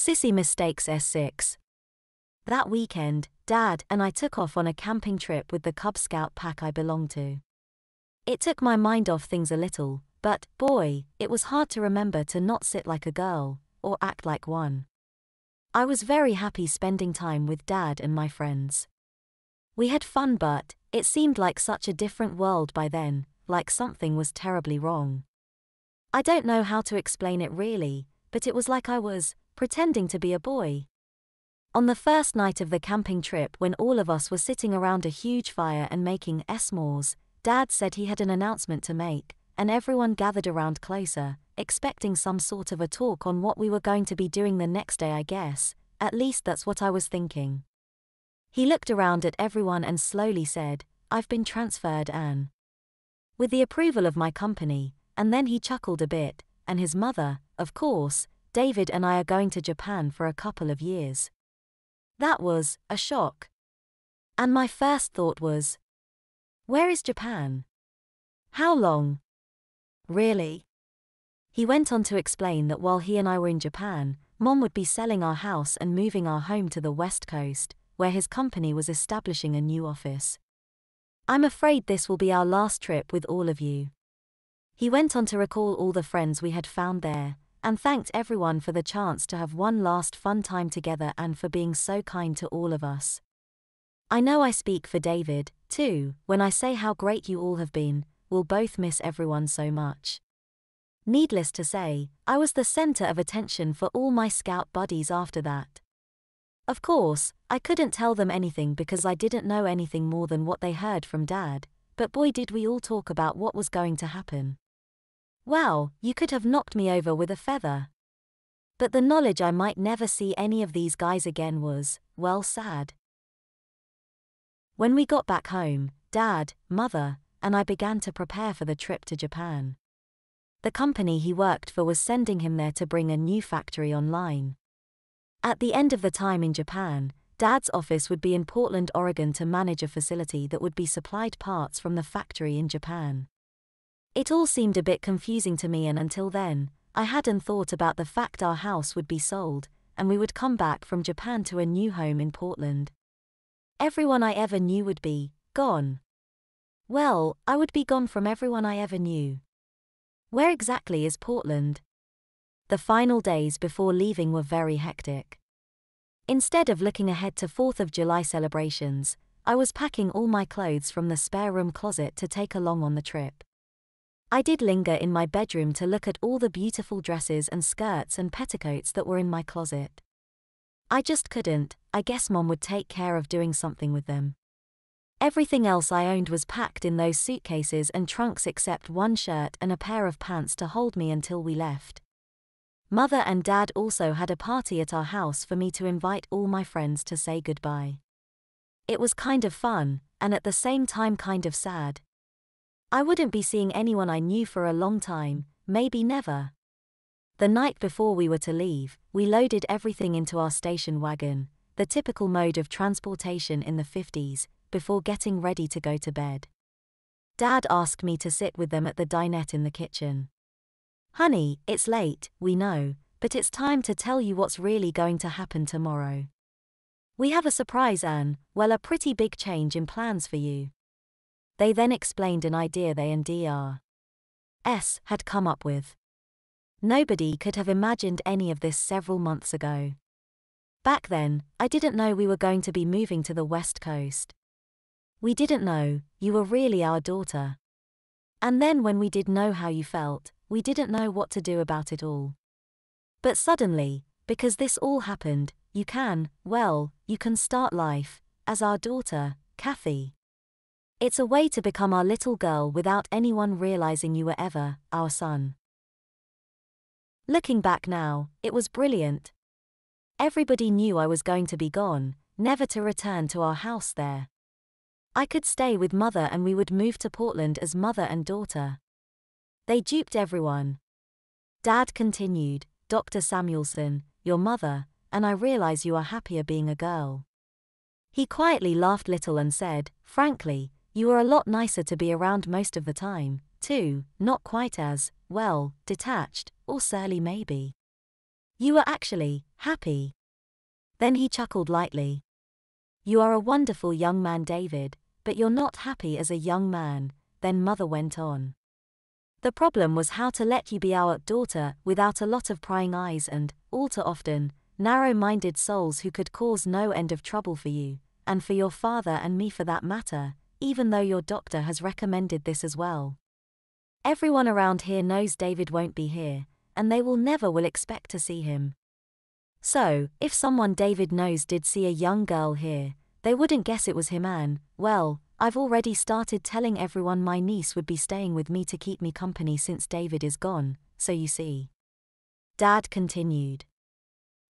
Sissy Mistakes S6. That weekend, Dad and I took off on a camping trip with the Cub Scout pack I belonged to. It took my mind off things a little, but, boy, it was hard to remember to not sit like a girl, or act like one. I was very happy spending time with Dad and my friends. We had fun, but it seemed like such a different world by then, like something was terribly wrong. I don't know how to explain it really, but it was like I was pretending to be a boy. On the first night of the camping trip, when all of us were sitting around a huge fire and making s'mores, Dad said he had an announcement to make, and everyone gathered around closer, expecting some sort of a talk on what we were going to be doing the next day, I guess. At least that's what I was thinking. He looked around at everyone and slowly said, "I've been transferred, Anne." With the approval of my company, and then he chuckled a bit, and his mother, of course, David and I are going to Japan for a couple of years. That was a shock. And my first thought was, where is Japan? How long? Really? He went on to explain that while he and I were in Japan, Mom would be selling our house and moving our home to the West Coast, where his company was establishing a new office. "I'm afraid this will be our last trip with all of you." He went on to recall all the friends we had found there, and thanked everyone for the chance to have one last fun time together and for being so kind to all of us. I know I speak for David, too, when I say how great you all have been. We'll both miss everyone so much. Needless to say, I was the center of attention for all my scout buddies after that. Of course, I couldn't tell them anything because I didn't know anything more than what they heard from Dad, but boy did we all talk about what was going to happen. Wow, you could have knocked me over with a feather. But the knowledge I might never see any of these guys again was, well, sad. When we got back home, Dad, Mother, and I began to prepare for the trip to Japan. The company he worked for was sending him there to bring a new factory online. At the end of the time in Japan, Dad's office would be in Portland, Oregon to manage a facility that would be supplied parts from the factory in Japan. It all seemed a bit confusing to me, and until then, I hadn't thought about the fact our house would be sold, and we would come back from Japan to a new home in Portland. Everyone I ever knew would be gone. Well, I would be gone from everyone I ever knew. Where exactly is Portland? The final days before leaving were very hectic. Instead of looking ahead to 4th of July celebrations, I was packing all my clothes from the spare room closet to take along on the trip. I did linger in my bedroom to look at all the beautiful dresses and skirts and petticoats that were in my closet. I just couldn't. I guess Mom would take care of doing something with them. Everything else I owned was packed in those suitcases and trunks except one shirt and a pair of pants to hold me until we left. Mother and Dad also had a party at our house for me to invite all my friends to say goodbye. It was kind of fun, and at the same time kind of sad. I wouldn't be seeing anyone I knew for a long time, maybe never. The night before we were to leave, we loaded everything into our station wagon, the typical mode of transportation in the 50s, before getting ready to go to bed. Dad asked me to sit with them at the dinette in the kitchen. "Honey, it's late, we know, but it's time to tell you what's really going to happen tomorrow. We have a surprise, Anne, well, a pretty big change in plans for you." They then explained an idea they and Dr.'s had come up with. Nobody could have imagined any of this several months ago. Back then, I didn't know we were going to be moving to the West Coast. We didn't know you were really our daughter. And then when we did know how you felt, we didn't know what to do about it all. But suddenly, because this all happened, you can start life as our daughter, Kathy. It's a way to become our little girl without anyone realizing you were ever our son. Looking back now, it was brilliant. Everybody knew I was going to be gone, never to return to our house there. I could stay with Mother and we would move to Portland as mother and daughter. They duped everyone. Dad continued, "Dr. Samuelson, your mother, and I realize you are happier being a girl." He quietly laughed little and said, "Frankly, you are a lot nicer to be around most of the time, too, not quite as, well, detached, or surly maybe." You were actually happy. Then he chuckled lightly. You are a wonderful young man, David, but you're not happy as a young man, then Mother went on. The problem was how to let you be our daughter without a lot of prying eyes and, all too often, narrow-minded souls who could cause no end of trouble for you, and for your father and me for that matter, even though your doctor has recommended this as well. Everyone around here knows David won't be here, and they will expect to see him. So, if someone David knows did see a young girl here, they wouldn't guess it was him and, well, I've already started telling everyone my niece would be staying with me to keep me company since David is gone, so you see. Dad continued.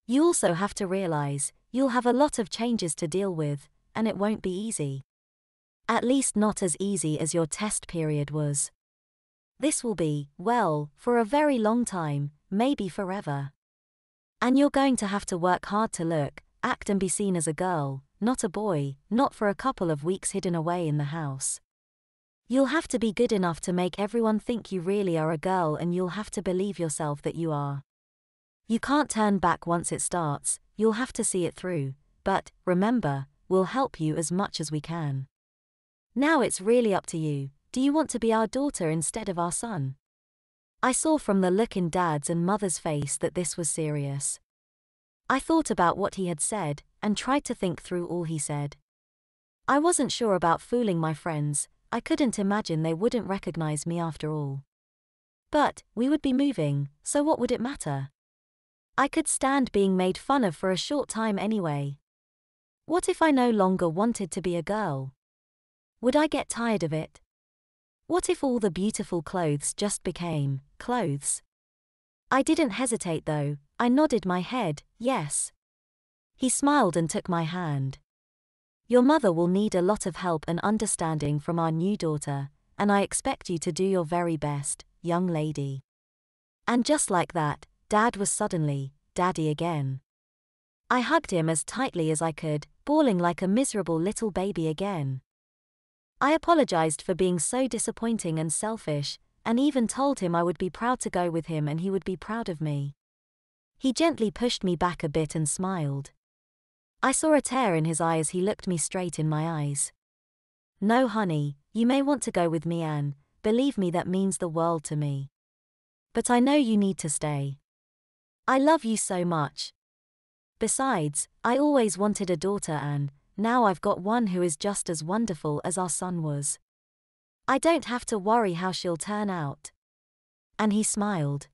You also have to realize, you'll have a lot of changes to deal with, and it won't be easy. At least not as easy as your test period was. This will be, well, for a very long time, maybe forever. And you're going to have to work hard to look, act and be seen as a girl, not a boy, not for a couple of weeks hidden away in the house. You'll have to be good enough to make everyone think you really are a girl, and you'll have to believe yourself that you are. You can't turn back once it starts, you'll have to see it through, but, remember, we'll help you as much as we can. Now it's really up to you, do you want to be our daughter instead of our son? I saw from the look in Dad's and Mother's face that this was serious. I thought about what he had said, and tried to think through all he said. I wasn't sure about fooling my friends, I couldn't imagine they wouldn't recognize me after all. But, we would be moving, so what would it matter? I could stand being made fun of for a short time anyway. What if I no longer wanted to be a girl? Would I get tired of it? What if all the beautiful clothes just became clothes? I didn't hesitate though, I nodded my head, yes. He smiled and took my hand. Your mother will need a lot of help and understanding from our new daughter, and I expect you to do your very best, young lady. And just like that, Dad was suddenly, Daddy again. I hugged him as tightly as I could, bawling like a miserable little baby again. I apologized for being so disappointing and selfish, and even told him I would be proud to go with him and he would be proud of me. He gently pushed me back a bit and smiled. I saw a tear in his eye as he looked me straight in my eyes. No, honey, you may want to go with me, Anne, believe me, that means the world to me. But I know you need to stay. I love you so much. Besides, I always wanted a daughter, Anne. Now I've got one who is just as wonderful as our son was. I don't have to worry how she'll turn out. And he smiled.